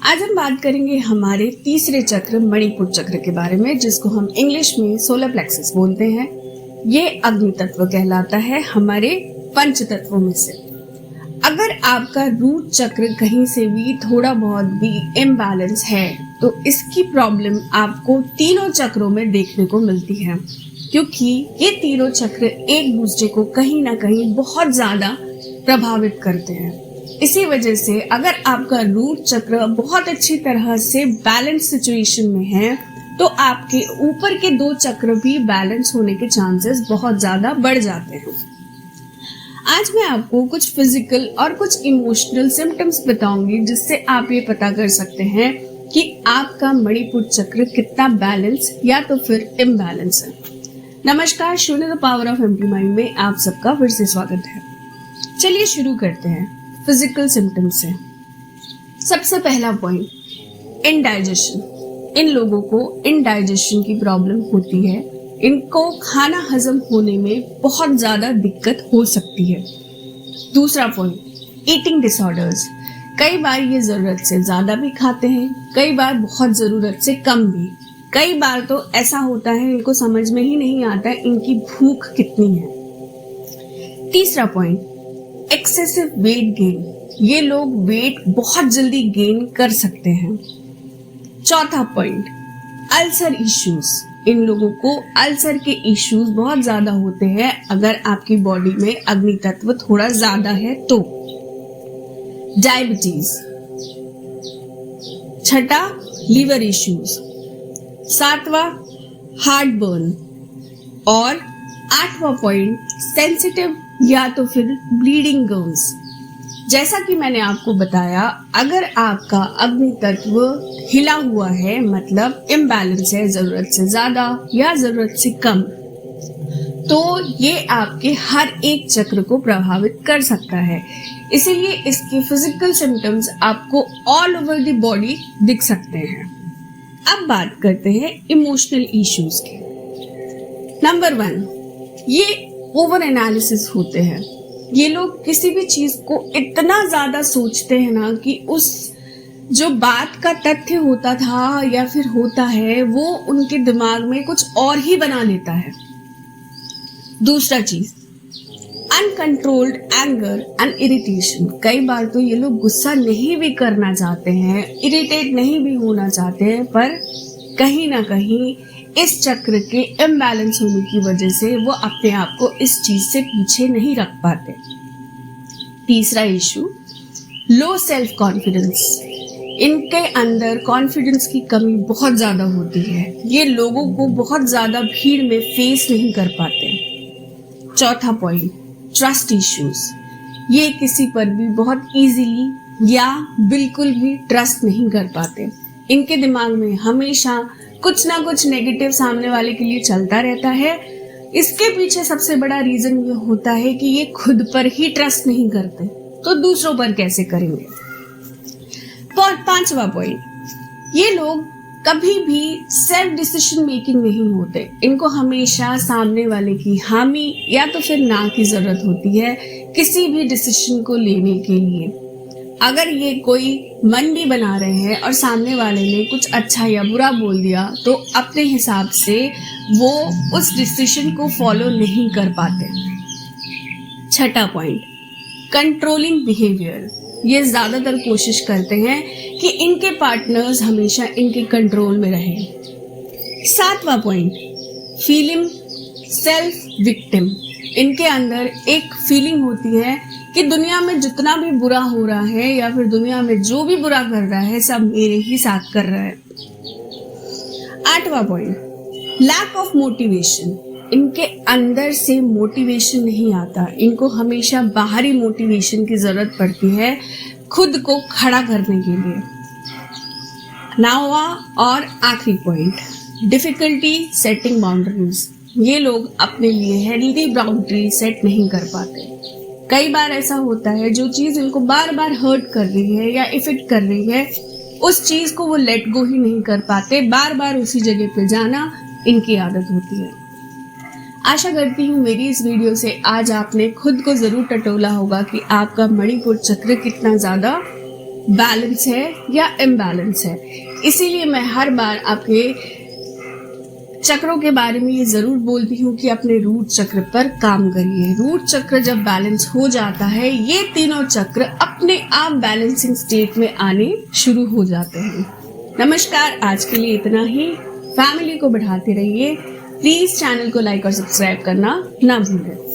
आज हम बात करेंगे हमारे तीसरे चक्र मणिपुर चक्र के बारे में, जिसको हम इंग्लिश में सोलर प्लेक्सस बोलते हैं। ये अग्नि तत्व कहलाता है हमारे पंच तत्वों में से। अगर आपका रूट चक्र कहीं से भी थोड़ा बहुत भी इम्बैलेंस है तो इसकी प्रॉब्लम आपको तीनों चक्रों में देखने को मिलती है, क्योंकि ये तीनों चक्र एक दूसरे को कहीं ना कहीं बहुत ज्यादा प्रभावित करते हैं। इसी वजह से अगर आपका रूट चक्र बहुत अच्छी तरह से बैलेंस सिचुएशन में है तो आपके ऊपर के दो चक्र भी बैलेंस होने के चांसेस बहुत ज्यादा बढ़ जाते हैं। आज मैं आपको कुछ फिजिकल और कुछ इमोशनल सिम्टम्स बताऊंगी, जिससे आप ये पता कर सकते हैं कि आपका मणिपुर चक्र कितना बैलेंस या तो फिर इम्बैलेंस है। नमस्कार, शून्य the power of empty mind में आप सबका फिर से स्वागत है। चलिए शुरू करते हैं फिजिकल सिम्टम्स से। सबसे पहला पॉइंट, इनडाइजेशन। इन लोगों को इनडाइजेशन की प्रॉब्लम होती है। इनको खाना हजम होने में बहुत ज्यादा दिक्कत हो सकती है। दूसरा पॉइंट, ईटिंग डिसऑर्डर्स। कई बार ये जरूरत से ज्यादा भी खाते हैं, कई बार बहुत जरूरत से कम भी। कई बार तो ऐसा होता है इनको समझ में ही नहीं आता इनकी भूख कितनी है। तीसरा पॉइंट, एक्सेसिव वेट गेन। ये लोग वेट बहुत जल्दी गेन कर सकते हैं। चौथा पॉइंट, अल्सर इश्यूज। इन लोगों को अल्सर के इश्यूज बहुत ज्यादा होते हैं अगर आपकी बॉडी में अग्नि तत्व थोड़ा ज्यादा है तो। डायबिटीज। छठा, लीवर इश्यूज। सातवां, हार्ट बर्न। और आठवां पॉइंट, सेंसिटिव या तो फिर ब्लीडिंग गम्स। जैसा कि मैंने आपको बताया, अगर आपका अग्नि तत्व हिला हुआ है मतलब इम्बैलेंस है, जरूरत से ज्यादा या जरूरत से कम, तो ये आपके हर एक चक्र को प्रभावित कर सकता है। इसीलिए इसके फिजिकल सिम्टम्स आपको ऑल ओवर द बॉडी दिख सकते हैं। अब बात करते हैं इमोशनल इश्यूज की। नंबर 1, ये ओवर एनालिसिस होते हैं। ये लोग किसी भी चीज को इतना ज्यादा सोचते हैं ना कि उस जो बात का तथ्य होता था या फिर होता है वो उनके दिमाग में कुछ और ही बना लेता है। दूसरा चीज, अनकंट्रोल्ड एंगर एंड इरिटेशन। कई बार तो ये लोग गुस्सा नहीं भी करना चाहते हैं, इरिटेट नहीं भी होना चाहते हैं, पर कहीं ना कहीं इस चक्र के इम्बैलेंस होने की वजह से वो अपने आप को इस चीज से पीछे नहीं रख पाते। तीसरा इशू, लो सेल्फ कॉन्फिडेंस। इनके अंदर कॉन्फिडेंस की कमी बहुत ज्यादा होती है। ये लोगों को बहुत ज्यादा भीड़ में फेस नहीं कर पाते। चौथा पॉइंट, ट्रस्ट इश्यूज। ये किसी पर भी बहुत इजीली या बिल्कुल भी ट्रस्ट नहीं कर पाते। इनके दिमाग में हमेशा कुछ ना कुछ नेगेटिव सामने वाले के लिए चलता रहता है। इसके पीछे सबसे बड़ा रीजन ये होता है कि ये खुद पर ही ट्रस्ट नहीं करते तो दूसरों पर कैसे करेंगे। पांचवा पॉइंट, ये लोग कभी भी सेल्फ डिसीजन मेकिंग नहीं होते। इनको हमेशा सामने वाले की हामी या तो फिर ना की जरूरत होती है किसी भी डिसीजन को लेने के लिए। अगर ये कोई मन भी बना रहे हैं और सामने वाले ने कुछ अच्छा या बुरा बोल दिया तो अपने हिसाब से वो उस डिसीजन को फॉलो नहीं कर पाते। छठा पॉइंट, कंट्रोलिंग बिहेवियर। ये ज्यादातर कोशिश करते हैं कि इनके पार्टनर्स हमेशा इनके कंट्रोल में रहें। सातवां पॉइंट, फीलिंग सेल्फ विक्टिम। इनके अंदर एक फीलिंग होती है कि दुनिया में जितना भी बुरा हो रहा है या फिर दुनिया में जो भी बुरा कर रहा है सब मेरे ही साथ कर रहा है। आठवां पॉइंट, लैक ऑफ मोटिवेशन। इनके अंदर से मोटिवेशन नहीं आता। इनको हमेशा बाहरी मोटिवेशन की जरूरत पड़ती है खुद को खड़ा करने के लिए। नौवां और आखिरी पॉइंट, डिफिकल्टी सेटिंग बाउंड्रीज। ये लोग अपने लिए हेल्दी बाउंड्री सेट नहीं कर पाते। कई बार ऐसा होता है जो चीज इनको बार बार हर्ट कर रही है या इफेक्ट कर रही है उस चीज को वो लेट गो ही नहीं कर पाते। बार बार उसी जगह पे जाना इनकी आदत होती है। आशा करती हूँ मेरी इस वीडियो से आज आपने खुद को जरूर टटोला होगा कि आपका मणिपुर चक्र कितना ज्यादा बैलेंस है या इम्बैलेंस है। इसीलिए मैं हर बार आपके चक्रों के बारे में ये जरूर बोलती हूँ कि अपने रूट चक्र पर काम करिए। रूट चक्र जब बैलेंस हो जाता है, ये तीनों चक्र अपने आप बैलेंसिंग स्टेट में आने शुरू हो जाते हैं। नमस्कार, आज के लिए इतना ही। फैमिली को बढ़ाते रहिए। प्लीज चैनल को लाइक और सब्सक्राइब करना ना भूलें।